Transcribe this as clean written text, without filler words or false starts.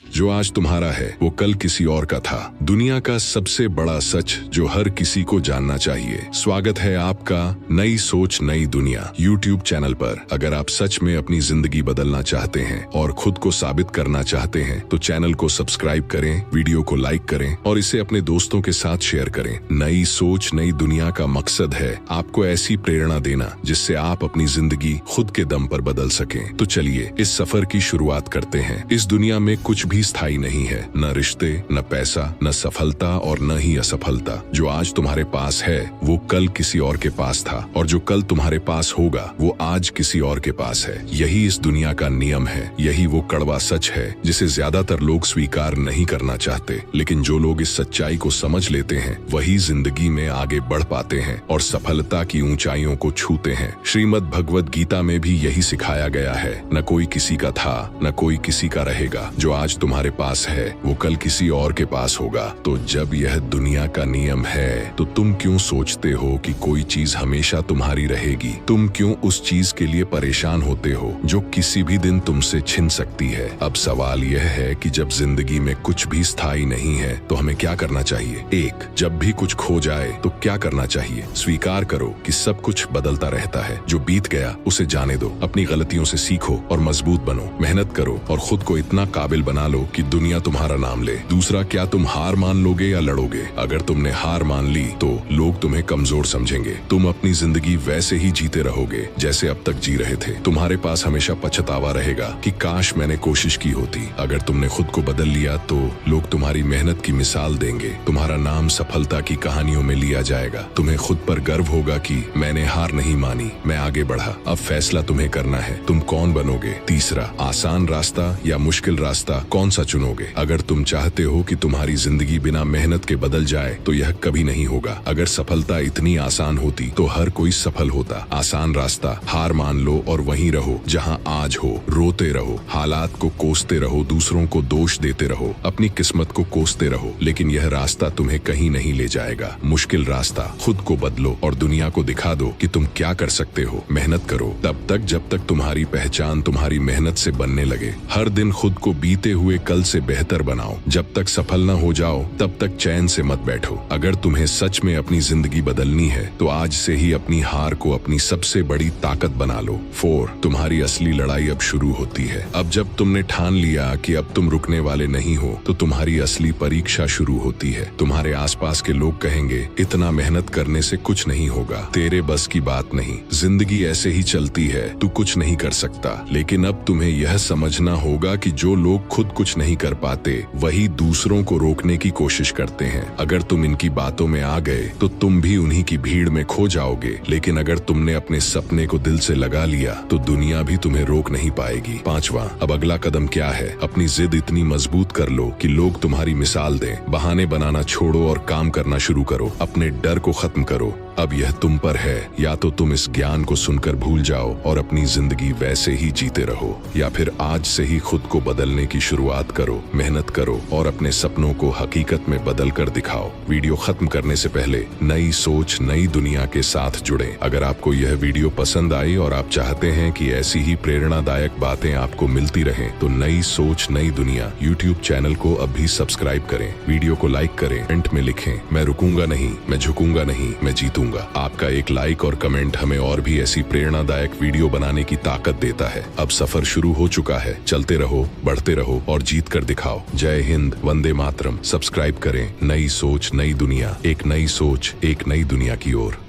जो आज तुम्हारा है वो कल किसी और का था। दुनिया का सबसे बड़ा सच जो हर किसी को जानना चाहिए। स्वागत है आपका नई सोच नई दुनिया YouTube चैनल पर। अगर आप सच में अपनी जिंदगी बदलना चाहते हैं और खुद को साबित करना चाहते हैं तो चैनल को सब्सक्राइब करें, वीडियो को लाइक करें और इसे अपने दोस्तों के साथ शेयर करें। नई सोच नई दुनिया का मकसद है आपको ऐसी प्रेरणा देना जिससे आप अपनी जिंदगी खुद के दम पर बदल सकें। तो चलिए इस सफर की शुरुआत करते हैं। इस दुनिया में कुछ भी स्थायी नहीं है, न रिश्ते, न पैसा, न सफलता और न ही असफलता। जो आज तुम्हारे पास है वो कल किसी और के पास था और जो कल तुम्हारे पास होगा वो आज किसी और के पास है। यही इस दुनिया का नियम है। यही वो कड़वा सच है जिसे ज्यादातर लोग स्वीकार नहीं करना चाहते। लेकिन जो लोग इस सच्चाई को समझ लेते हैं वही जिंदगी में आगे बढ़ पाते हैं और सफलता की ऊंचाइयों को छूते हैं। श्रीमद् भगवद गीता में भी यही सिखाया गया है, न कोई किसी का था न कोई किसी का रहेगा। जो आज तुम्हारे पास है वो कल किसी और के पास होगा। तो जब यह दुनिया का नियम है तो तुम क्यों सोचते हो कि कोई चीज हमेशा तुम्हारी रहेगी? तुम क्यों उस चीज के लिए परेशान होते हो जो किसी भी दिन तुमसे छिन सकती है? अब सवाल यह है कि जब जिंदगी में कुछ भी स्थायी नहीं है तो हमें क्या करना चाहिए? एक, जब भी कुछ खो जाए तो क्या करना चाहिए? स्वीकार करो कि सब कुछ बदलता रहता है। जो बीत गया उसे जाने दो। अपनी गलतियों से सीखो और मजबूत बनो। मेहनत करो और खुद को इतना काबिल बना लो कि दुनिया तुम्हारा नाम ले। दूसरा, क्या तुम हार मान लोगे या लड़ोगे? अगर तुमने हार मान ली तो लोग तुम्हें कमजोर समझेंगे। तुम अपनी जिंदगी वैसे ही जीते रहोगे जैसे अब तक जी रहे थे। तुम्हारे पास हमेशा पछतावा रहेगा कि काश मैंने कोशिश की होती। अगर तुमने खुद को बदल लिया तो लोग तुम्हारी मेहनत की मिसाल देंगे। तुम्हारा नाम सफलता की कहानियों में लिया जाएगा। तुम्हें खुद पर गर्व होगा कि मैंने हार नहीं मानी, मैं आगे बढ़ा। अब फैसला तुम्हें करना है, तुम कौन बनोगे? तीसरा, आसान रास्ता या मुश्किल रास्ता कौन सा चुनोगे? अगर तुम चाहते हो कि तुम्हारी जिंदगी बिना मेहनत के बदल जाए तो यह कभी नहीं होगा। अगर सफलता इतनी आसान होती तो हर कोई सफल होता। आसान रास्ता, हार मान लो और वहीं रहो जहां आज हो। रोते रहो, हालात को कोसते रहो, दूसरों को दोष देते रहो, अपनी किस्मत को कोसते रहो, लेकिन यह रास्ता तुम्हें कहीं नहीं ले जाएगा। मुश्किल रास्ता, खुद को बदलो और दुनिया को दिखा दो कि तुम क्या कर सकते हो। मेहनत करो तब तक जब तक तुम्हारी पहचान तुम्हारी मेहनत से बनने लगे। हर दिन खुद को बीते हुए कल से बेहतर बनाओ। जब तक सफल न हो जाओ तब तक चैन से मत बैठो। अगर तुम्हें सच में अपनी जिंदगी बदलनी है तो आज से ही अपनी हार को अपनी सबसे बड़ी ताकत बना लो। 4, तुम्हारी असली लड़ाई अब शुरू होती है। अब जब तुमने ठान लिया कि अब तुम रुकने वाले नहीं हो तो तुम्हारी असली परीक्षा शुरू होती है। तुम्हारे आसपास के लोग कहेंगे इतना मेहनत करने से कुछ नहीं होगा, तेरे बस की बात नहीं, जिंदगी ऐसे ही चलती है, तू कुछ नहीं कर सकता। लेकिन अब तुम्हें यह समझना होगा कि जो लोग खुद कुछ नहीं कर पाते वही दूसरों को रोकने की कोशिश करते हैं। अगर तुम इनकी बातों में आ गए तो तुम भी उन्हीं की भीड़ में खो जाओगे। लेकिन अगर तुमने अपने सपने को दिल से लगा लिया तो दुनिया भी तुम्हें रोक नहीं पाएगी। 5वां, अब अगला कदम क्या है? अपनी जिद इतनी मजबूत कर लो कि लोग तुम्हारी मिसाल दें। बहाने बनाना छोड़ो और काम करना शुरू करो। अपने डर को खत्म करो। अब यह तुम पर है, या तो तुम इस ज्ञान को सुनकर भूल जाओ और अपनी जिंदगी वैसे ही जीते रहो, या फिर आज से ही खुद को बदलने की शुरुआत करो। मेहनत करो और अपने सपनों को हकीकत में बदल कर दिखाओ। वीडियो खत्म करने से पहले नई सोच नई दुनिया के साथ जुड़ें। अगर आपको यह वीडियो पसंद आई और आप चाहते हैं कि ऐसी ही प्रेरणादायक बातें आपको मिलती रहें तो नई सोच नई दुनिया YouTube चैनल को अब भी सब्सक्राइब करें। वीडियो को लाइक करें, कमेंट में लिखें मैं रुकूंगा नहीं, मैं झुकूंगा नहीं, मैं जीतूंगा। आपका एक लाइक और कमेंट हमें और भी ऐसी प्रेरणादायक वीडियो बनाने की ताकत देता है। अब सफर शुरू हो चुका है, चलते रहो, बढ़ते रहो और जीत कर दिखाओ। जय हिंद, वंदे मातरम। सब्सक्राइब करें। नई सोच नई दुनिया, एक नई सोच एक नई दुनिया की ओर।